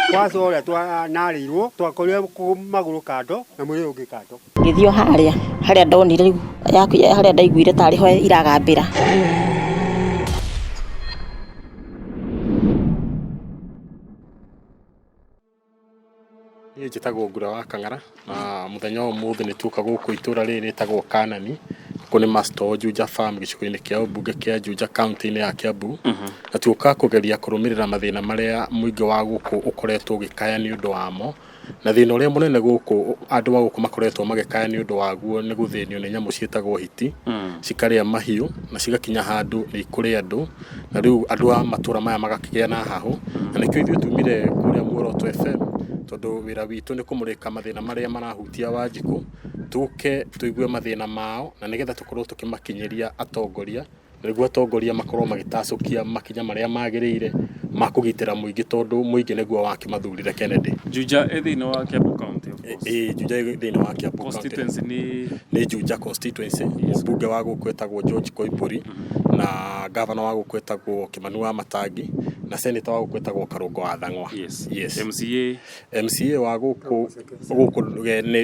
Twacoria twanarĩirwo twakorire magũrũ kando na mwĩrĩ ũngĩ kando. Ngĩthio harĩa ndonire rĩu harĩa ndaiguire tarĩ ho iragambĩra. Niĩ njĩtagwo Ngura wa Kang'ara na mũthenya wa ũmũthĩ nĩ tuoka gũkũ itũra rĩrĩ rĩtagwo Kanani. Kũnĩ Master Juja Farm gĩcigo-inĩ kĩa ũmbunge kĩa Juja kaunti-inĩ ya Kiambu. Na tuoka kũgeria kũrũmĩrĩra mathĩna marĩa mũingĩ wa gũkũ ũkoretwo ũgĩkaya nĩ ũndũ wamo. Na thĩna ũrĩa mũnene gũkũ andũ a gũkũ makoretwo magĩkaya nĩ ũndũ waguo nĩ gũthĩnio nĩ nyamũ ciĩtagwo hiti, cikarĩa mahiũ na cigakinya handũ nĩ ikũrĩa andũ. Na rĩu andũ a matũra maya magakĩgĩa na hahũ. Na nĩkĩo ithuĩ tumire kũrĩa Muoroto FM tondũ wĩra witũ nĩ kũmũrĩka mathĩna marĩa marahutia Wanjikũ, tũke tũigue mathĩna mao na nĩgetha tũkorwo tũkĩmakinyĩria atongoria, nĩguo atongoria makorwo magĩtacũkia makinya marĩa magĩrĩire ma kũgitĩra mũingĩ tondũ mũingĩ nĩguo wakĩmathurire Kennedy. Juja thĩinĩ wa Kiambu County. Juja thĩinĩ wa Kiambu County. Constituency nĩ Juja constituency. Mũmbunge wa gũkũ etagwo George Koimbũri na governor wa gũkũ etagwo Kĩmani wa Matangi na senator wa gũkũ etagwo Karũngo wa Thang'wa. Yes. MCA wa gũkũ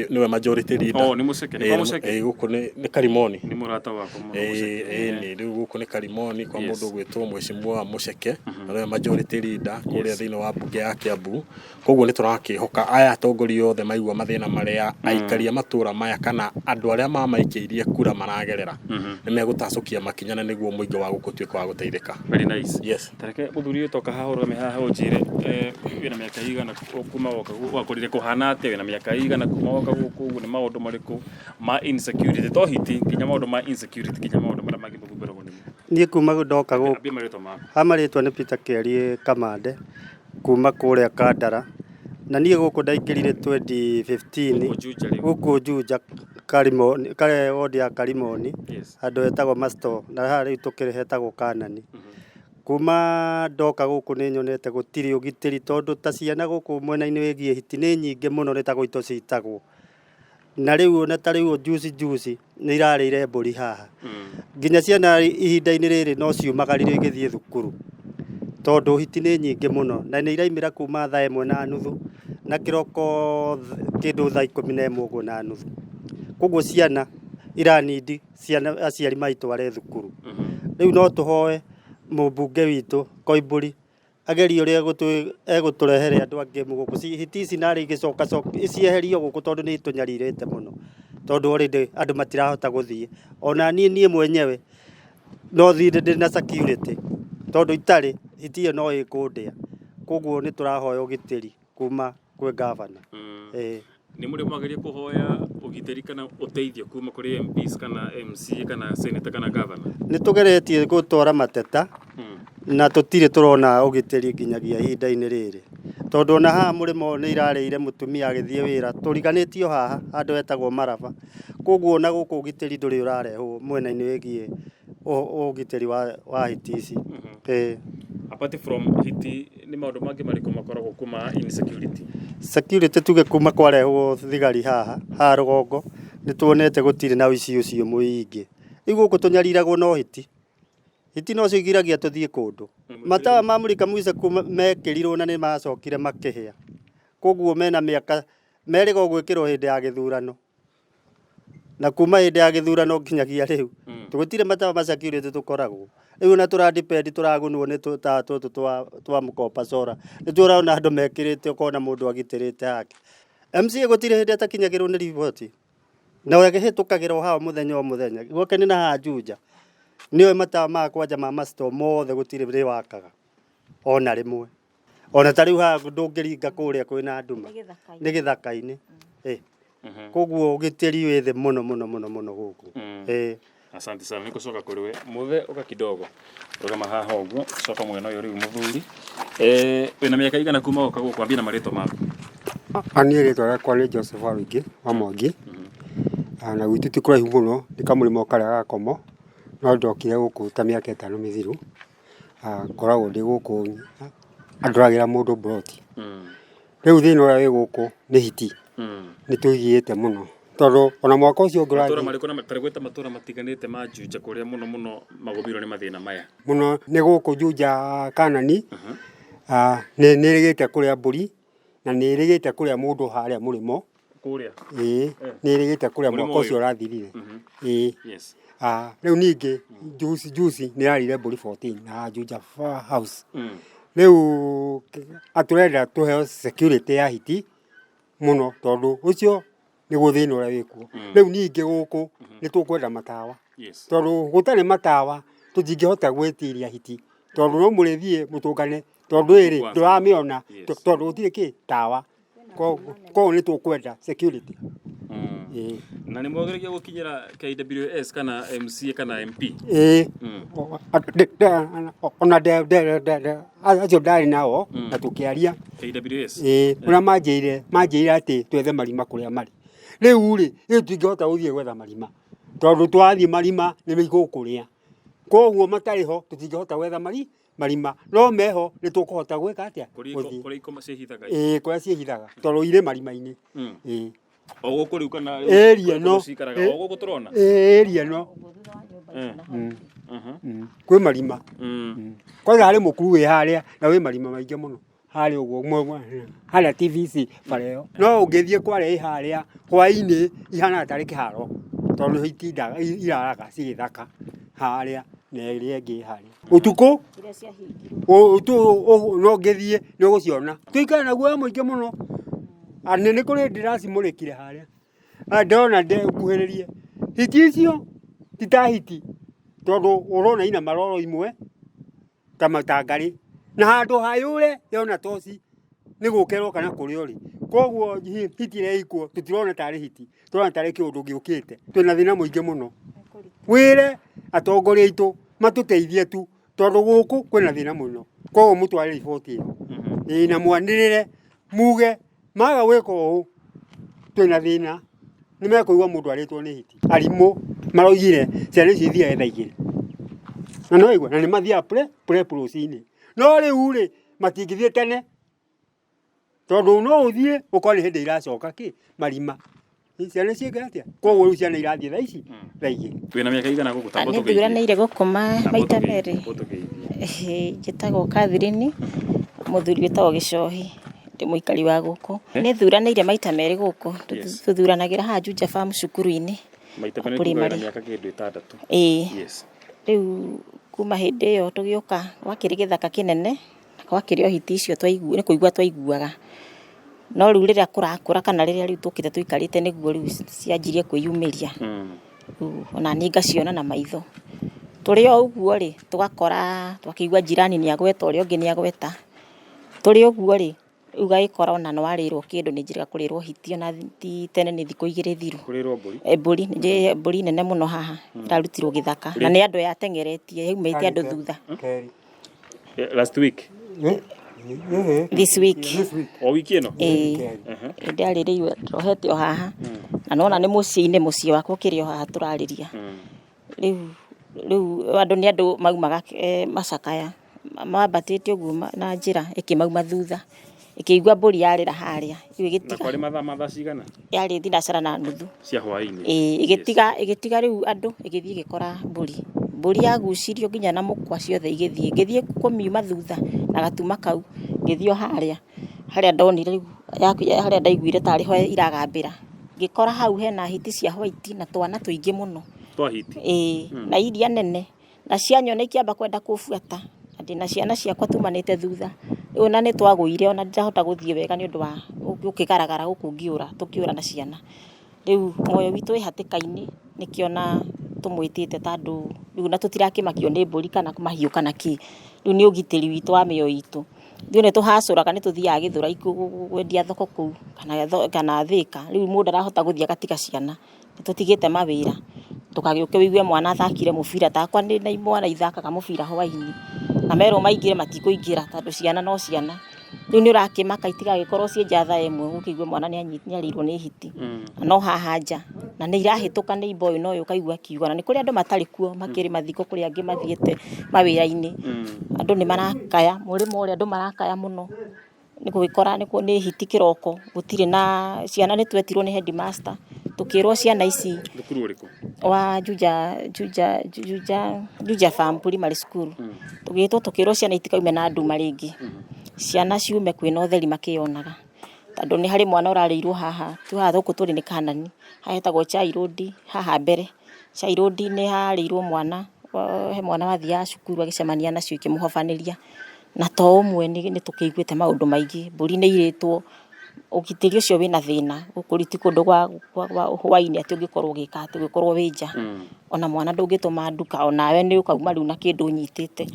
nĩwe majority leader. Nĩ Mũceke. Gũkũ nĩ Karimoni. Nĩ mũrata wakwa Mũceke. Rĩu gũkũ nĩ Karimoni kwa mũndũ gwĩtwo Mheshimiwa Mũceke na nĩwe majority leader kũrĩa thĩinĩ wa mbunge ya Kiambu. Koguo nĩ tũrakĩhoka aya atongoria othe maigua mathĩna marĩa aikaria matũra maya kana andũ arĩa mamaikĩirie kura maragerera nĩ megũtacũkia makinya na nĩguo mũingĩ wa gũkũ tuĩke wa gũteithĩka. Very nice. Yes. Tareke mũthuri ũtoka haha ũrũgame haha ũnjĩre wĩna mĩaka igana kuma woka wakorire kũhana atĩa, wĩna mĩaka igana kuma woka gũkũ, ũguo nĩ maũndũ marĩkũ ma insecurity to hiti nginya maũndũ ma insecurity nginya maũndũ marĩa mangĩ mũgũmberagwo nĩmo? Niĩ kuma ndoka gũkũ marĩtwa nĩ Peter Kĩarie Kamande kuma kũrĩa Kandara, na niĩ gũkũ ndaingĩrire 2015 gũkũ Juja wodi ya Karimoni handũ hetagwo Master na haha rĩu tũkĩrĩ hetagwo Kanani. Kuma ndoka gũkũ nĩ nyonete gũtirĩ ũgitĩri tondũ ta ciana gũkũ mwena-inĩ wĩgiĩ hiti nĩ nyingĩ mũno nĩ ta gũitwo citagwo. Na rĩu ona ta rĩu juici nĩ irarĩire mbũri haha. Nginya ciana ihinda-inĩ rĩrĩ no ciumagarire igĩthiĩ thukuru tondũ hiti nĩ nyingĩ mũno na nĩ iraimĩra kuma thaa 1:30 na kĩroko kĩndũ thaa 11:30. Koguo ciana iranindi ciana aciari maitware thukuru. Rĩu no tũhoe mũmbunge witũ Koimbũri agerie ũrĩa egũtũrehere andũ angĩ gũkũ hiti ici narĩ igĩcoka icieherio gũkũ tondũ nĩ itũnyarirĩte mũno tondũ already andũ matirahota gũthiĩ. Ona niĩ mwenyewe no thiĩ ndĩ na security tondũ itarĩ hiti ĩyo no ĩkũndĩa. Koguo nĩ tũrahoya ũgitĩri kuma kwĩ governor. Nĩ mũrĩ mwageria kũhoya ũgitĩri kana ũteithio kuma kũrĩ MPs kana MCA kana senator kana governor? Nĩ tũgeretie gũtwara mateta na tũtirĩ tũrona ũgitĩri nginyagia ihinda-inĩ rĩrĩ tondũ ona haha mũrĩmo nĩ irarĩire mũtumia agĩthiĩ wĩra tũriganĩtio haha handũ hetagwo Maraba. Koguo ona gũkũ ũgitĩri ndũrĩ ũrarehwo mwena-inĩ wĩgiĩ ũgitĩri wa hiti ici. Apart from hiti nĩ maũndũ mangĩ marĩkũ makoragwo kuma insecurity? Security tuge kuma kwarehwo thigari haha rũgongo nĩ tuonete gũtirĩ na ũici ũcio mũingĩ. Rĩu gũkũ tũnyariragwo no hiti no cigiragia tũthiĩ kũndũ. Matawa ma mũrika mũico mekĩrirwo na nĩ macokire makĩhĩa. Koguo mena mĩaka merĩgwo gwĩkĩrwo hĩndĩ ya gĩthurano na kuma hĩndĩ ya gĩthurano nginyagia rĩu tũgũtirĩ matawa ma security tũkoragwo. Rĩu ona tũradipendi tũragunwo nĩ tũtawa tũtũ twa mũkopa cora. Nĩ tũrona andũ mekĩrĩte ũkona mũndũ agitĩrĩte hake. MCA gũtirĩ hĩndĩ atakinyagĩrwo nĩ riboti na ũgĩhĩtũkagĩra haha mũthenya o mũthenya. Gwoke nĩ na haha Juja nĩwe matawa ma kwanja ma Master mothe gũtirĩ rĩ wakaga ona rĩmwe. Ona ta rĩu haha ndũngĩringa kũrĩa kwĩna nduma nĩ gĩthaka-inĩ. Koguo ũgitĩri wĩ thĩ mũno gũkũ. Asante sana. Nĩkũcoka kũrĩ we mũthe ũka kidogo rũgama haha ũguo coka mwena ũyũ rĩu mũthuri. Wĩna mĩaka igana kuma woka gũkũ ambia na marĩtwa maku? Niĩ rĩtwa rĩakwa nĩ Joseph Warũingĩ wa Mwangi. Na gwitũ ti kũraihu mũno nĩ kamũrĩmo karĩa Gakomo no ndokire gũkũ ta mĩaka 5 mĩthiru. Ngoragwo ndĩ gũkũ andũragĩra mũndũ mburoti. Rĩu thĩna ũrĩa wĩ gũkũ nĩ hiti nĩ tũigĩte mũno tondũ ona mwaka ũcio ngũrathiĩ matũra marĩkũ na tarĩgweta matũra matiganĩte ma Juja kũrĩa mũno magũmĩirwo nĩ mathĩna maya mũno nĩ gũkũ Juja Kanani. Nĩ rĩgĩte kũrĩa mbũri na nä rä gä te kå rä a må ndå harä a må rä mo kuria nä rä gä te kå rä a mwaka å cio å rathirire yes rä u ningä juici nä rarire mbå ri 14 na Juja house rä u atå renda tå heo security ya hiti må no tondå å cio nä gå thä na å rä a wä kuo rä u ningä gå kå nä tå kwenda matawa tondå gå tarä matawa tå tingä hota gwä tiria hiti tondå no må rä thiä må tå ngane tondå ä rä ndå ramä ona tondå gå tirä kä tawa koguo nä tå kwenda security na nä mwagä gå kinyä ra KWS kana MCA kana MP ona acio ndarä nao na tå kä aria KWS å rä a manjä ire atä twethe marima kå rä a marä rä u rä tingä hota gå thiä gwetha marima tondå twathiä marima nä mä igå kå rä a koguo matarä ho tå tingä hota gwetha marima no meho nä tå kå hota gwä ka atä kå rä a ciähithaga tondå irä marima-inä o gå kå rä u kana area no o gå kå tå rona area no kwä marima kwanza harä må kuru wä harä a na wä marima maingä må no harä å guo harä a TVC bareo no å ngä thiä kwarä harä a hwainä ihana tarä kä haro tondå itindaga iraraga cigä thaka harä a na ä rä a ĩngĩ harä å tukå no ngä thiä nä å gå ciona tå ikare na guoya må ingä må no anä nä kå rä ndä racimå rä kire harä a ndona nguhä rä rie hiti icio titahiti tondå å rona ina maroro imwe ta matangarä na handå hayå re yona toci nä gå kerwo kana kå rä o rä koguo hiti reikwo tå tirona tarä hiti tårona tarä kä å ndå gä å kä te twä na thä na må ingä må no wä re atongoria aitå matå teithie tu tondå gå kå kwä na thä na må no koguo må twarä riboti ä yo na mwanä rä re muge maga gwä ka å twä na thä na nä mekå igua må ndå arä two nä hiti arimå maroigire ciana icio ithiaga thaa igä na no igua na nä mathiaga rå cinä no rä u rä matingä thiä tene tondå no å thiä å korwo nä hä ndä iracoka kä marima ciana ciäke atä koguo rä u ciana irathiä thaa ici thaa igä twä na mä aka igana gå gå nä thuranä ire gå koma maita merä njä tagwo Catherine må thuri wä tagwo gä cohi ndä må ikari wa gå kå nä thuranä ire maita merä gå kå tå thuranagä ra haha Juja farm cukuru-inä rä u kuma hä ndä ä yo tå gä å ka gwakä rä gä thaka kä nene gwakä rä o hiti icio nä kå igua twaiguaga no rä u rä rä a kå rakå ra kana rä rä a rä u tå kä te tå ikarä te nä guo rä u cianjirie kwä yumä ria ona nä ngaciona na maitho tå rä o å guo rä tå gakora twakä igua njirani nä agweta å rä a å ngä nä agweta tå rä å guo rä rä u gagä kora ona nä warä rwo kä ndå nä njä rä ga kå rä rwo hiti ona ti tene nä thikå igä rä thiru mbå ri nene må no haha irarutirwo gä thaka na nä andå yatengeretie yaumä te andå thutha last week this week o wiki ĩno ndarä rä iwe rohete o haha na nona nä må ciä-inä må ciä wakwa å kä rä o haha tå rarä ria rä u andå nä andå maumaga macakaya mambatä te å guo na njä ra ä kä mauma thutha ä kä igua mbå ri yarä ra harä a rä u ä gä tiga mathaa cigana yarä thinacara na nuthu cia hwainä ä gä tiga rä u andå ä gä thiä gä kora mbå ri yagucirio nginya na må kwa ciothe igä thiä kå miuma thutha na gatuma kau ngä thiä o harä a ndonire rä u harä a ndaiguire tarä ho iragambä ra ngä kora hau hena hiti cia white na twana tå ingä må no na iria nene na cianyona ikiamba kwenda kå buata ndä na ciana ciakwa tumanä te thutha rä u na nä twagå ire ona ndirahota gå thiä wega nä å ndå wa gå kä garagara gå kå tå kä å ra na ciana rä u moyo witå wä hatä ka-inä nä kä ona tå mwä tä te tandå rä u na tå tirakä makio nä mbå ri kana mahiå kana kä rä u nä å gitä ri witå wa mä oyo itå rä u nä tå hacå raga nä tå thiaga gä thå ra gwendia thoko kå u kana thä ka rä u må ndå arahota gå thiä agatiga ciana nä tå tigä te mawä ra tå kagä å ke wĩigue mwana athakire må bira takwa nä imwana ithakaga må bira hwainä na merwo maingä re matikå ingä ra tondå ciana no ciana rä u nä å rakä maka itigagä korwo ciä njatha ĩmwe gå kä igue mwana nä arä irwo nä hiti no haha nja na nä irahä tå ka nä imba å yå na å yå kaigua kiuga na nä kå rä andå matarä kuo makä rä mathiko kå rä angä mathiä te mawä ra-inä andå nä marakaya må rä mo å rä andå marakaya må no nä gå gä kora nä hiti kä roko gå tirä na ciana nä twetirwo nä headmaster tå kä rwo ciana ici wa Juja farm primary school tå gä two tå kä rwo ciana itikaume na nduma rä ngä ciana ciume kwä na å theri makä onaga tondũ nĩ harĩ mwana ũrarĩirwo haha tu haha gũkũ tũrĩ nĩ Kanani hahetagwo Chai Road haha mbere. Chai Road nĩ harĩirwo mwana he mwana wathiaga cukuru agĩcemania nacio ikĩmũhobanĩria na to ũmwe nĩ tũkĩiguĩte maũndũ maingĩ. Mbũri nĩ irĩtwo, ũgitĩri ũcio wĩna thĩna gũkũ ti kũndũ gwa hwainĩ atĩ ũngĩkorwo ũgĩka atĩ ũngĩkorwo wĩ nja ona mwana ndũngĩtũma nduka onawe nĩ ũkauma rĩu na kĩndũ ũnyitĩte.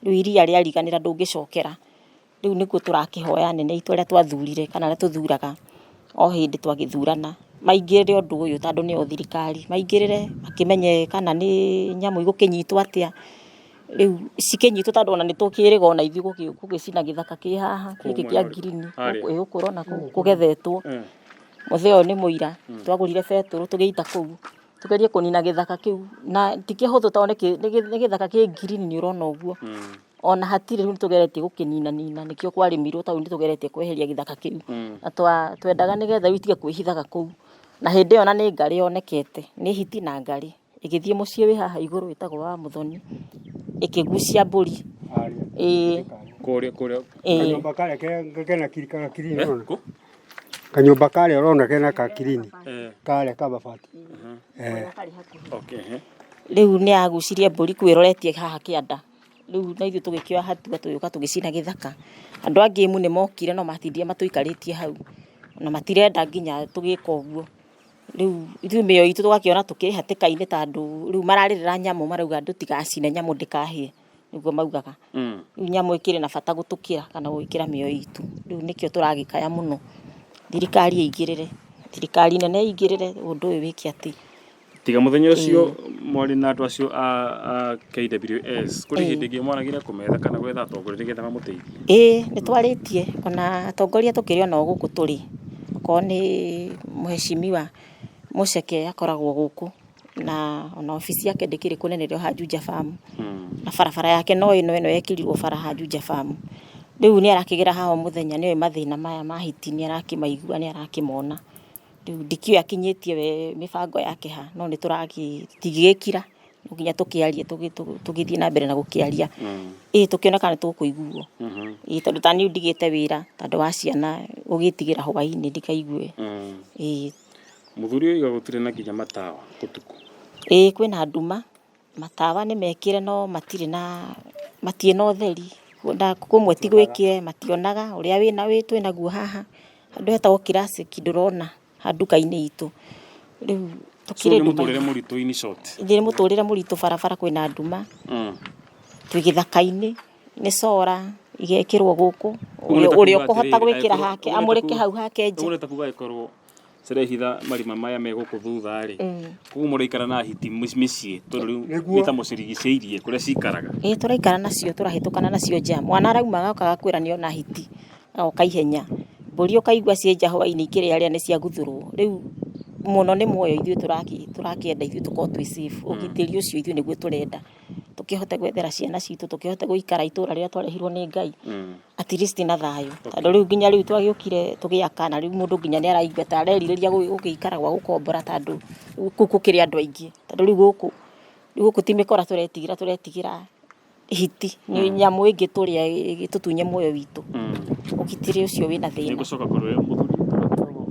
Rĩu iria rĩariganĩra ndũngĩcokera. Rĩu nĩguo tũrakĩhoya anene aitũ arĩa twathurire kana arĩa tũthuraga o hĩndĩ twagĩthurana maingĩrĩre ũndũ ũyũ tondũ nĩo thirikari, maingĩrĩre makĩmenye kana nĩ nyamũ igũkĩnyitwo atĩa. Rĩu cikĩnyitwo tondũ ona nĩ tũkĩrĩga ona ithuĩ gũgĩcina gĩthaka kĩ haha gĩkĩ kĩa ngirini gũkũ ũrona kũgethetwo. Mũthee ũyũ nĩ mũira twagũrire betũrũ tũgĩita kũu tũgerie kũnina gĩthaka kĩu na ti kĩhũthũ tondũ nĩ gĩthaka kĩ ngirini nĩ ũrona ũguo. Ona hatirĩ rĩu tũgeretie gũkĩnina nĩkĩo kwarĩmirwo tondũ nĩ tũgeretie kweheria gĩthaka kĩu na twendaga nĩgetha rĩu itige kwĩhithaga kũu. Na hĩndĩ ĩyo ona nĩ ngarĩ yonekete, nĩ hiti na ngarĩ ĩgĩthiĩ mũciĩ wĩ haha igũrũ wĩtagwo wa Muthoni ĩkĩgucia mbũri. Kanyũmba karĩa kena kirini ũrona, kanyũmba karĩa ũrona kena kakirini karĩa ka mabati. Rĩu nĩ agucirie mbũri kwĩroretie haha kĩanda. Rĩu na ithuĩ tũgĩkĩoya hatua tũgĩũka tũgĩcina gĩthaka. Andũ a ngĩmu nĩ mokire no matindire matũikarĩtie hau na matirenda nginya tũgĩka ũguo. Rĩu ithuĩ mĩoyo itũ tũgakĩona tũkĩrĩ hatĩka-inĩ tondũ rĩu mararĩrĩra nyamũ marauga andũ tigacine nyamũ ndĩkahĩe nĩguo maugaga. Rĩu nyamũ ĩkĩrĩ na bata gũtũkĩra kana gũgĩkĩra mĩoyo itũ. Rĩu nĩkĩo tũragĩkaya mũno thirikari ĩingĩrĩre, thirikari nene ĩingĩrĩre ũndũ ũyũ wĩke atĩ. Tiga mũthenya ũcio mwarĩ na andũ acio a KWS kũrĩ hĩndĩ ĩngĩ mwanagĩra kũmetha kana gwetha atongoria nĩgetha mamũteithie? Nĩ twarĩtie ona atongoria tũkĩrĩ ona gũkũ tũrĩ okorwo nĩ Mheshimiwa Muceke akoragwo gũkũ na ona obici yake ndĩkĩrĩ kũnene rĩo ha Juja Farm na barabara yake no ĩno yekĩrirwo bara ha Juja Farm. Rĩu nĩ arakĩgera haha mũthenya nĩoĩ mathĩna maya ma hiti nĩ arakĩmaigua nĩ arakĩmona. Rĩu ndikĩũĩ akinyĩtie we mĩbango yake ha no nĩ tũtigĩgĩkira no nginya tũkĩarie tũgĩthiĩ na mbere na gũkĩaria tũkĩona kana nĩ tũkũiguo. Tondũ ta niĩ ndigĩte wĩra tondũ wa ciana ũgĩtigĩra hwainĩ ndikaigue. Mũthuri ũyũ gũtirĩ na nginya matawa ũtukũ? Kwĩna nduma, matawa nĩ mekĩre no matirĩ na ũtheri. Kũmwe ti gwĩkĩre mationaga ũrĩa twĩnaguo haha handũ hetagwo Classic ndũrona nduka-inĩ itũ. Rĩu tũkĩrĩ nduma. Mũtũrĩre mũritũ in short. Nĩ mũtũrĩre mũritũ, barabara kwĩna nduma. Twĩ gĩthaka-inĩ nĩ solar igekĩrwo gũkũ ũrĩa ũkũhota gwĩkĩra hake amũrĩke hau hake nja. Ũreta kuga ĩkorwo cirehitha marima maya me gũkũ thutha rĩ koguo mũraikara na hiti mĩciĩ tondũ rĩu nĩ ta mũcirigicĩirie kũrĩa cikaraga? Tũraikara nacio tũrahĩtũkana nacio nja. Mwana arauma agoka agakwĩra nĩona hiti agoka ihenya. Mbũri ũkaigua ciĩ nja hwainĩ ikĩrĩarĩa nĩ ciaguthũrwo. Rĩu mũno nĩ muoyo ithuĩ tũrakĩenda ithuĩ tũkorwo twĩ safe. Ũgitĩri ũcio ithuĩ nĩguo tũrenda tũkĩhote gwethera ciana citũ tũkĩhote gũikara itũra rĩrĩa twarehirwo nĩ Ngai at least na thayũ. Tondũ rĩu nginya rĩu twagĩũkire tũgĩaka na rĩu mũndũ nginya nĩ araigua ta arerirĩria gũgĩikara gwa gũkombora tondũ gũkũ gũkĩrĩ andũ aingĩ. Tondũ rĩu gũkũ ti mĩkora tũretigĩra hiti nĩ nyamũ ĩngĩ tũrĩa ĩgĩtũtunye muoyo witũ. Ũgitĩri ũcio wĩna thĩna. Nĩ gũcoka kũrĩ mũthuri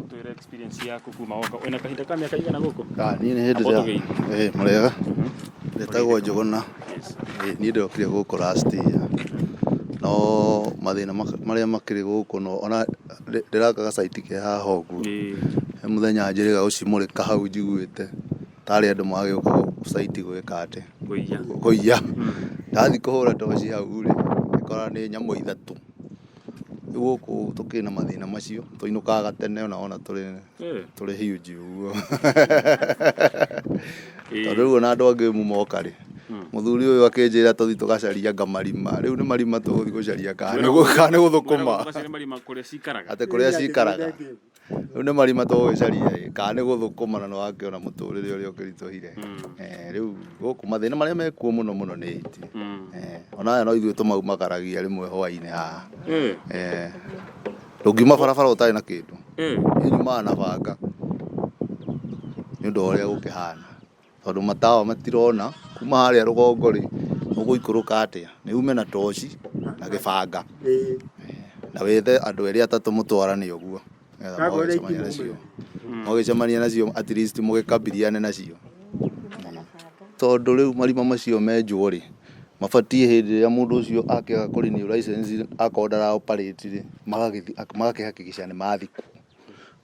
twĩre experience yaku kuma woka wĩna kahinda ka mĩaka igana gũkũ? Niĩ nĩ hĩndĩ ĩrĩa mũrega ndĩtagwo Njũgũna. Niĩ ndokire gũkũ last year no mathĩna marĩa makĩrĩ gũkũ no ona ndĩraka gacaiti ke haha ũguo he mũthenya njĩrĩga gũcimũrĩka hau njiguĩte tarĩ andũ magĩũka gũcaiti gwĩka atĩ kũiya. Ndathiĩ kũhũra toci hau rĩ ngĩkora nĩ nyamũ ithatũ. Rĩu gũkũ tũkĩrĩ na mathĩna macio tũinũkaga tene ona tũrĩ huge ũguo. Tondũ rĩu ona andũ a ngĩmu moka rĩ mũthuri ũyũ akĩnjĩra tũthiĩ tũgacaria marima. Rĩu nĩ marima tũgũthiĩ gũcaria kana nĩ gũthũkũma atĩ kũrĩa cikaraga. Rĩu nĩ marima tũgũgĩcaria kana nĩ gũthũkũma na nĩwakĩona mũtũrĩre ũrĩa ũkĩritũhire. Rĩu gũkũ mathĩna marĩa mekuo mũno nĩ hiti. Ona aya no ithuĩ tũmaumagaragia rĩmwe hwainĩ haha. Ndũngiuma barabara ũtarĩ na kĩndũ. Nyumaga na banga nĩ ũndũ wa ũrĩa gũkĩhana. Tondũ matawa matirona kuma harĩa rũgongo rĩ ũgũikũrũka atĩa nĩ ume na toci na gĩbanga na wethe andũ erĩ atatũ mũtwarane ũguo mũgĩcemania nacio at least mũgĩkambiriane nacio, tondũ rĩu marima macio menjwo rĩ mabatiĩ hĩndĩ ĩrĩa mũndũ ũcio akĩaga kũrenew license akorwo ndara operate rĩ magakĩhakikica nĩ mathikwo.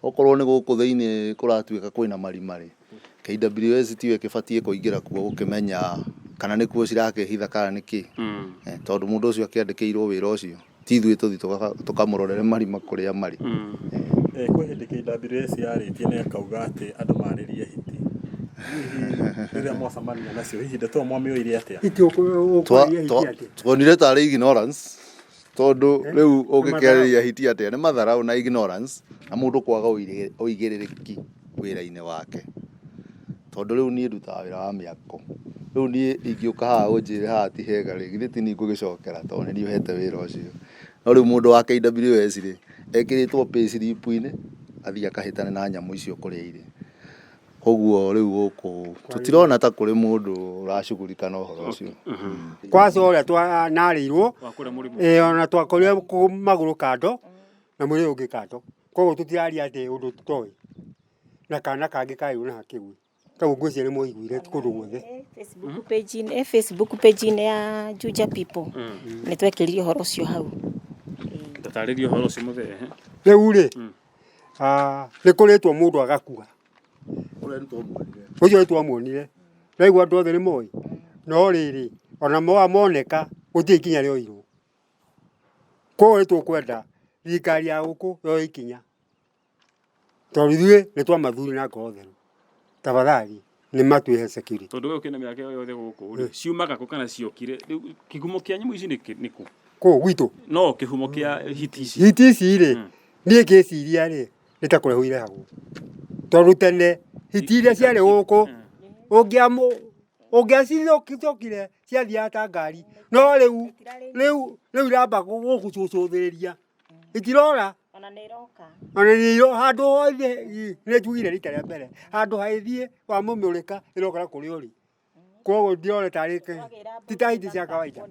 Okorwo nĩ gũkũ thĩinĩ kũratuĩka kwĩna marima rĩ, KWS tiwe kĩbatiĩ kũingĩra kuo gũkĩmenya kana nĩkuo cirakĩhitha kana nĩkĩ, tondũ mũndũ ũcio akĩandĩkĩirwo wĩra ũcio ti ithuĩ tũthi tũkamũrorere marima kũrĩa marĩ. Kwĩ hĩndĩ KWS yarĩtie na ĩkauga atĩ andũ marĩrie hiti rĩrĩa mwacemania nacio, hihi ndeto mwamĩoire atĩa? Tuonire tarĩ ignorance, tondũ rĩu ũngĩkĩarĩria hiti atĩa nĩ matharaũ na ignorance na mũndũ kwaga ũigĩrĩrĩki wĩra-inĩ wake, tondũ rĩu niĩ ndutaga wĩra wa mĩako. Rĩu niĩ ingĩũka haha ũnjĩre haha ti hega rĩ, githĩ ti niĩ ngũgĩcokera tondũ nĩ niĩ ũhete wĩra ũcio. No rĩu mũndũ wa KWS rĩ ekĩrĩtwo payslip-inĩ athiĩ akahĩtane na nyamũ icio kũrĩa irĩ. Koguo rĩu gũkũ tũtirona ta kũrĩ mũndũ ũracugurika na ũhoro ũcio. Kwaca ũrĩa twanarĩirwo ona twakorire magũrũ kando na mwĩrĩ ũngĩ kando, koguo tũtiraria atĩ ũndũ tũtoĩ na kana kangĩ kaĩrwo na hakĩgwi. Koguo ngwĩciria nĩ mũiguire kũndũ guothe. Facebook page-inĩ ya Juja People nĩ twekĩrire ũhoro ũcio hau. Tatarĩrio ũhoro ũcio mũthee. Rĩu rĩ nĩ kũrĩtwo mũndũ agakua, ũcio nĩtwamuonire, raigua andũ othe nĩ moĩ, no rĩrĩ ona moneka gũtirĩ ikinya rĩoirwo. Koguo nĩtũkwenda thirikari ya gũkũ yoe ikinya, tondũ ithuĩ nĩtwamathuri na ngoro theru, tafadhali nĩ matwĩhe security. Tondũ wewe kĩna mĩaka yothe gũkũ ciumaga kũ kana ciokire, rĩu kĩhumo kĩa nyamũ ici nĩ kũ? Kũ gwitũ? No kĩhumo kĩa hiti ici. Hiti ici rĩ niĩ ngĩciria rĩ nĩ ta kũrehwo irehagwo, tondũ tene hiti iria ciarĩ gũkũ ũngĩacithokire ciathiaga ta ngari, no rĩu iramba gũgũcũcũthĩrĩria itirora ona nĩ iroka handũ hothe. Nĩ njugire rita rĩa mbere handũ haithiĩ wa mũmĩũrĩka ĩroka kũrĩa ũrĩ, koguo ndirona tarĩ ti ta hiti cia kawaida.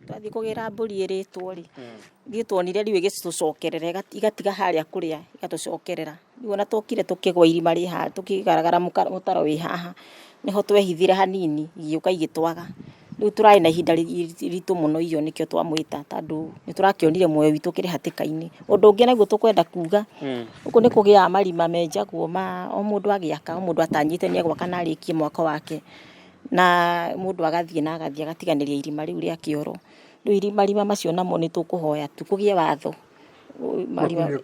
Twathiĩ kũgĩra mbũri ĩrĩtwo rĩ ithuĩ tuonire rĩu ĩgĩtũcokerera igatiga harĩa kũrĩa igatũcokerera. Rĩu ona tũkire tũkĩgwa irima rĩ haha tũkĩgaragara mũtaro wĩ haha nĩho twehithire hanini igĩũka igĩtwaga. Rĩu tũrarĩ na ihinda ritũ mũno iyo nĩkĩo twamwĩta, tondũ nĩ tũrakĩonire muoyo witũ kĩrĩ hatĩka-inĩ. Ũndũ ũngĩ naguo tũkwenda kuga gũkũ nĩ kũgĩaga marima menjagwo o mũndũ agĩaka, o mũndũ atanyĩte nĩ egwaka na arĩkie mwaka wake, na mũndũ agathiĩ agatiganĩria irima rĩu rĩa kĩoro. Rĩu marima macio namo nĩ tũkũhoya tu kũgĩe watho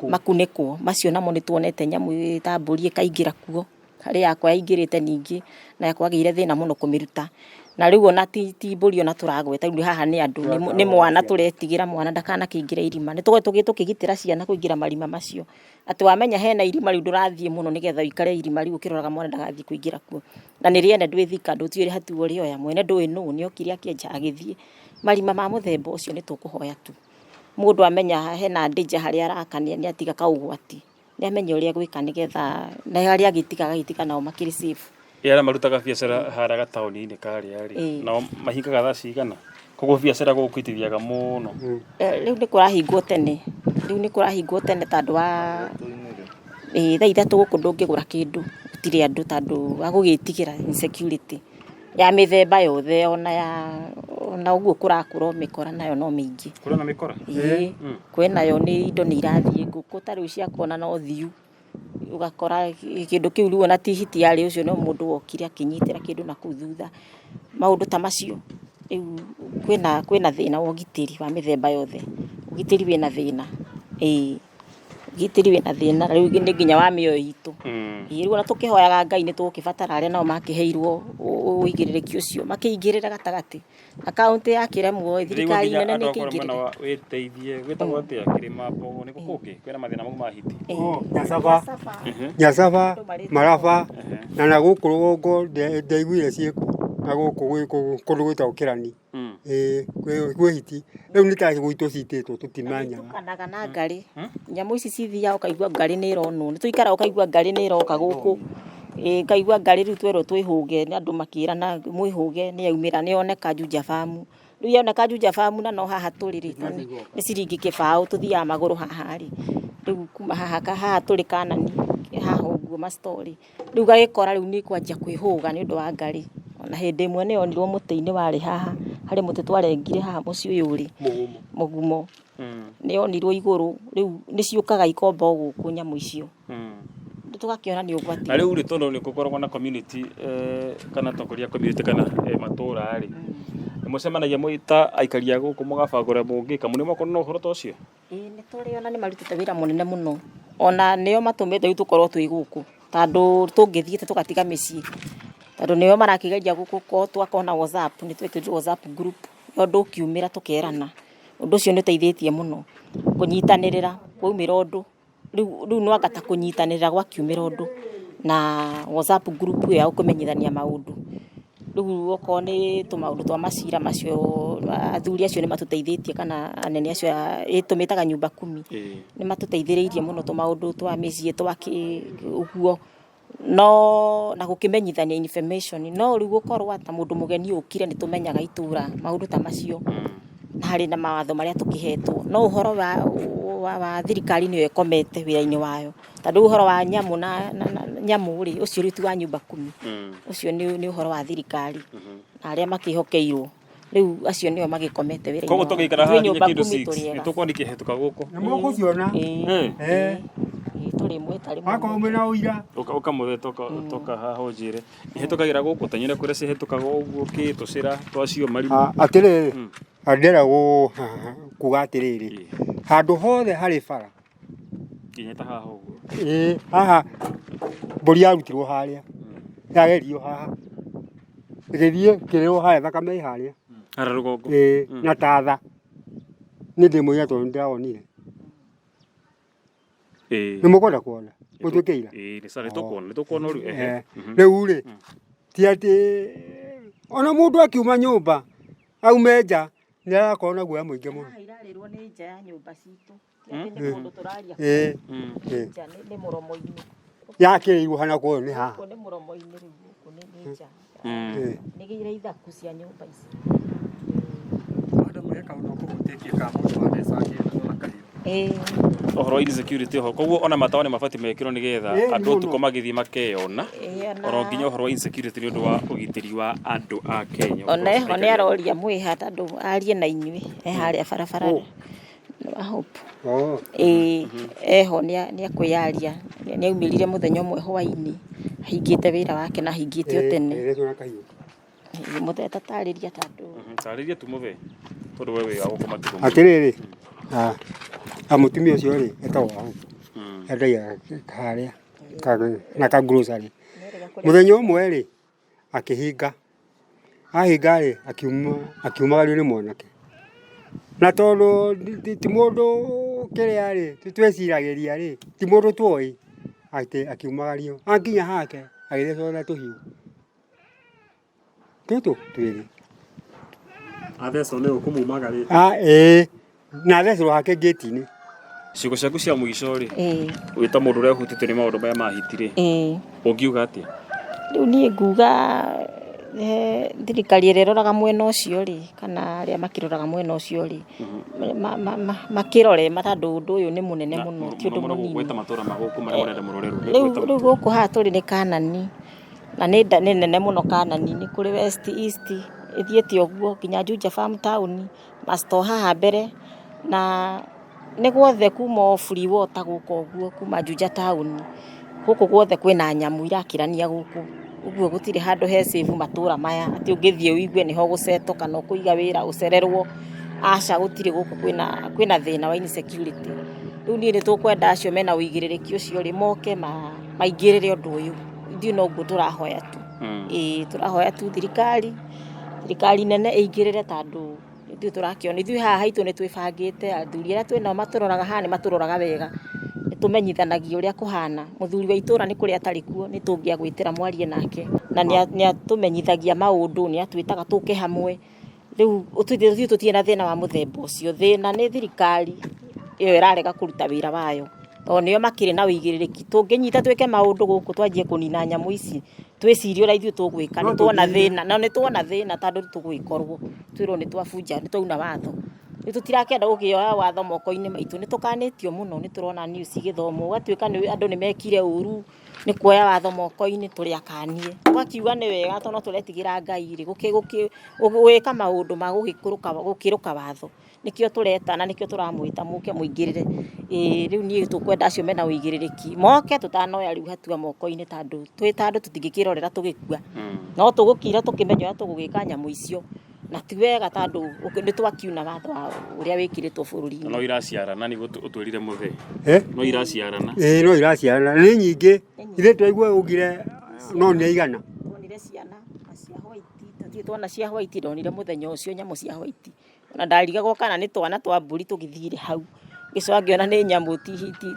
makunĩkwo macio namo nĩ tuonete nyamũ ta mbũri ĩkaingĩra kuo, harĩ yakwa yaingĩrĩte ningĩ na yakwa agĩire thĩna mũno kũmĩruta. Na rĩu ona ti mbũri ona tũragweta, rĩu haha nĩ andũ nĩ mwana tũretigĩra mwana ndakanakĩingĩre irima. Nĩ tũkĩgitĩra ciana kũingĩra marima macio, atĩ wamenya hena irima rĩu ndũrathiĩ mũno nĩgetha ũikare irima rĩu ũkĩroraga mwana ndagathiĩ kũingĩra kuo. Na nĩ rĩene ndwĩthika ndũtiũĩ hatu ũrĩoya mwene ndũĩ nũũ nĩokire akĩenja agĩthiĩ. Marima ma mũthemba ũcio nĩ tũkũhoya tu mũndũ amenya hena danger harĩa araka nĩ atiga kaũgwati, nĩ amenya ũrĩa gwĩka nĩgetha na harĩa agĩtiga nao makĩrĩ safe. Arĩa marutaga biacara harĩa gataũni-inĩ karĩa rĩ nao mahingaga thaa cigana? Koguo biacara gũkũ itithiaga mũno. Rĩu nĩ kũrahingwo tene tondũ wa thaa ithatũ gũkũ ndũngĩgũra kĩndũ gũtirĩ andũ, tondũ wa gũgĩtigĩra insecurity ya mĩthemba yothe, ona ũguo kũrakũra mĩkora nayo no mĩingĩ. Kũrĩ na mĩkora? Kwĩnayo nĩ indo nĩ irathiĩ ngũkũ ta rĩu ciakona no thiu ugakora kĩndũ kĩu rĩu ona ti hiti yarĩ ũcio no mũndũ wokire akĩnyitĩra kĩndũ na kũu thutha. Maũndũ ta macio rĩu kwĩna thĩna wa ũgitĩri wa mĩthemba yothe, ũgitĩri wĩna thĩna, ũgitĩri wĩna thĩna rĩu nĩ nginya wa mĩoyo itũ. Rĩu ona tũkĩhoyaga Ngai nĩ tũgũkĩbatara arĩa nao makĩheirwo ũigĩrĩrĩki ũcio makĩingĩrĩra gatagatĩ, akaunti ya kĩremwo thirikari nene nĩ ĩkĩingĩrĩra. Wĩteithie gwĩtagwo atĩa Kĩrĩmambogo nĩ gũkũ kwĩna mathĩna mau ma hiti? Nyacaba, Maraba na gũkũ rũgongo ndaiguire ciĩkuo na gũkũ kũndũ gwĩtagwo Kĩrani gwĩ hiti. Rĩu nĩ ta gwitũ citĩtwo tũtimenyaga. Tukanaga na ngarĩ nyamũ ici cithiaga ũkaigua ngarĩ nĩ ĩronwo, nĩ tũikara ũkaigua ngarĩ nĩ ĩroka gũkũ, ngaigua ngarĩ rĩu twerwo twĩhũge nĩ andũ makĩrana mwĩhũge nĩ yaumĩra nĩ yoneka Juja Farm. Rĩu yoneka Juja Farm na no haha tũrĩ rĩ nĩ ciringi kĩbaũ tũthiaga magũrũ haha rĩ riu kuma haha turi Kanani haha uguo ma story riu gagikora riu ni kwanjia kwihuga ni undu wa ngari ona hindi imwe ni onirwo muti-ini wari haha hari muti twarengire haha muci uyu uri mugumo ni onirwo iguru riu ni ciukaga ikomba guku nyamu icio tugakiona ni ugwati na riu ri tondo ni gukoragwo na community kana tokoria community kana matura ri mucemanagia muita aikaria guku mugabangura mungika mune moko no horo tocio ni turi ona ni marutite wira munene muno ona nio matumite riu tukorwo twi guku tandu tungithiite tugatiga micii tandu nio marakigeria guku ko twakona WhatsApp ni twekire WhatsApp group yondu ukiumira tukerana undu ucio ni uteithietie muno kunyitanirira kwaumira undu riu no agata kunyitanirira gwa kiumira undu na WhatsApp group ya ukumenyithania maundu riu oko ni tumaundu twa macira macio athuri acio ni matuteithietie kana anene acio itumitaga nyumba 10 ni matuteithiriirie muno tumaundu twa micii twaki uguo no na gukimenyithania information no riu gukorwo ata mundu mugeni ukire ni tumenyaga itura maundu ta macio na hari na mawatho maria tukihetwo no uhoro wa thirikari ni ekomete wira-ini wayo tandu uhoro wa nyamu na nyamu ri ucio ritu wa nyumba 10 ucio ni uhoro wa thirikari na aria makihokeirwo riu acio nio magikomete wira-ini koguo tugikara haha nginya kindu 6 nituko nikihetuka guku na moko ciona turi mwetari ako mwena uira ukamuthe toka haha unjire ihetukagira guku tanyire kuria cihetukaga uguo ki tucira twacio marimu atiriri andera kuga atiriri handu hothe hari bara kinya ta haha uguo haha mburi yarutirwo haria yagerio haha igithie kiriro haria thakame haria hara rugongo na tatha ni ndimwira tondu ndiraonire ni mukwenda kuona gutwikeira ni sare tukuona ru riu ri ti ati ona mundu akiuma nyumba aume nja ni arakona guoya muingi muno irarirwo ni nja ya nyumba citu ni mundu turaria nja ni muromo-ini yakirirwo hana kuo ni haha ni muromo-ini riu ni nja ni gire ithaku cia nyumba ici andu mweka uno kugutekia ka mundu wa mbeca akina kahiu ohoro insecurity ho koguo ona matawa ni mabati mekirwo nigetha andu tuko magithii makeyona oro nginya ohoro insecurity ni undu wa ugitiri wa andu a Kenya ona ni aroria mwiha tandu arie na inyui haria barabara I hope eho ni akwiyaria ni aumirire muthenya umwe hwaini hingite wira wake na hingite utene mutheta tariria tandu tariria tumuthe tondu wewe wa gukomatuko atiriri amutumia ucio ri etagwo endagia haria na ka grocery muthenya umwe ri akihinga ahinga ri akiumagario ni mwanake na tondu ti mundu kiria ri tweciragiria ri ti mundu twoi ati akiumagario anginya hake agithecwo na tuhiu tutu twiri atheco ni ukumumagari na thecwo hake gate-ini ciugo ciaku cia mwico ri wita mundu uria hutite ni maundu maya mahitire ungiuga atia riu ni nguga thirikari ireroraga mwena ucio ri kana aria makiroraga mwena ucio ri makirore matandu undu uyu ni munene muno ti undu munini gwita matura maguku maria urenda murorerwo riu guku haha turi ni Kanani na ni nene muno Kanani ni kuri west east ithiete uguo kinya Juja Farm Town masto haha mbere na ni gwothe kuma free water guko uguo kuma Juja Town guku gwothe kwina nyamu irakirania guku uguo gutire handu he safe matura maya ati ungithie uigue niho guceto kana kuiga wira ucererwo aca gutire guku kwina thina wa insecurity riu ni tukwenda acio mena uigiririki ucio ri moke maingirire undu uyu ndi no guo turahoya tu turahoya tu thirikari nene eigirire tandu ndi turakiona ithui haha haitu ni twibangite athuri aria twina maturoraga haha ni maturoraga wega tumenyithanagia uria kuhana muthuri wa itura ni kuria atari kuo ni tungia gwitira mwarie nake na ni atumenyithagia maundu ni atwitaga tuke hamwe riu utwithie tutie na thina wa muthemba ucio thina ni thirikari iyo irarega kuruta wira wayo to nio makire na uigiririki tunginyita tweke maundu guku twanjie kunina nyamu ici twicirio ra ithu tugwika ni tuona thina na ni tuona thina tandu tugwikorwo twiro ni twabunja ni twauna watho Nĩ tũtirakĩenda gũkĩoya watho moko-inĩ maitũ, nĩ tũkanĩtio mũno, nĩ tũrona news igĩthomwo, ũgatuĩka andũ nĩ mekire ũru nĩ kuoya watho moko-inĩ tũrĩ akanie. Tũgakiuga nĩ wega tondũ no tũretigĩra Ngai rĩ gwĩka maũndũ ma gũkĩrũka watho, nĩkĩo tũreta na nĩkĩo tũramwĩta mũke mũingĩrĩre. Rĩu niĩ tũkwenda acio mena ũigĩrĩrĩki moke tũtanoya rĩu hatua moko-inĩ, tondũ twĩ ta andũ tũtingĩkĩrorera tũgĩkua, no tũgũkira tũkĩmenya ũrĩa tũgũgĩka nyamũ icio, na ti wega tondũ nĩ twakiuna watho ũrĩa wĩkĩrĩtwo bũrũri-inĩ. No iraciarana nĩguo ũtwĩrire mũthee. No iraciarana. No iraciarana nĩ nyingĩ ithe twaigua ugire no nĩ igana. Tuonire ciana na cia white, tũthiĩ tuona cia white, ndonire mũthenya ũcio nyamũ cia white, ona ndarigagwo kana nĩ twana twa mbũri tũgĩthire hau, ngĩcoka ngĩona nĩ nyamũ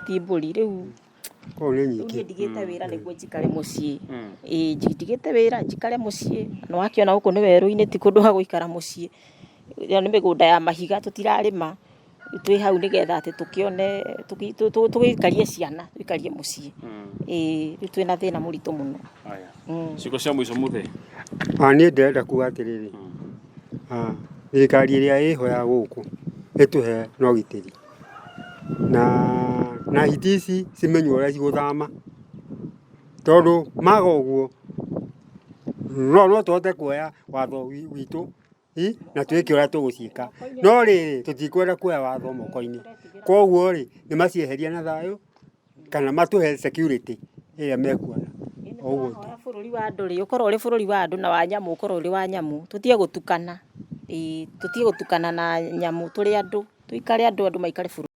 ti mbũri. Rĩu niĩ ndigĩte wĩra nĩguo njikare mũciĩ, ndigĩte wĩra njikare mũciĩ, na wakĩona gũkũ nĩ werũ-inĩ ti kũndũ ha gũikara mũciĩ, ĩyo nĩ mĩgũnda ya mahiga tũtirarĩma, twĩ hau nĩgetha atĩ tũkĩone tũgĩikarie ciana tũikarie mũciĩ. Rĩu twĩna thĩna mũritũ mũno. Ciugo cia mũico mũthee. Niĩ ndĩrenda kuga atĩrĩrĩ, thirikari ĩrĩa ĩho ya gũkũ ĩtũhe na ũgitĩri, na hiti ici cimenywo ũrĩa cigũthama, tondũ maga ũguo no tũhote kuoya watho witũ na twĩke ũrĩa tũgũciĩka, no rĩrĩ tũtikwenda kuoya watho moko-inĩ. Koguo rĩ nĩ macieherie na thayũ kana matũhe security ĩrĩa mekuona. Bũrũri wa andũ rĩ ũkorwo ũrĩ bũrũri wa andũ na wa nyamũ ũkorwo ũrĩ wa nyamũ, tũtige gũtukana, tũtige gũtukana na nyamũ, tũrĩ andũ, tũikare andũ maikare bũrũri.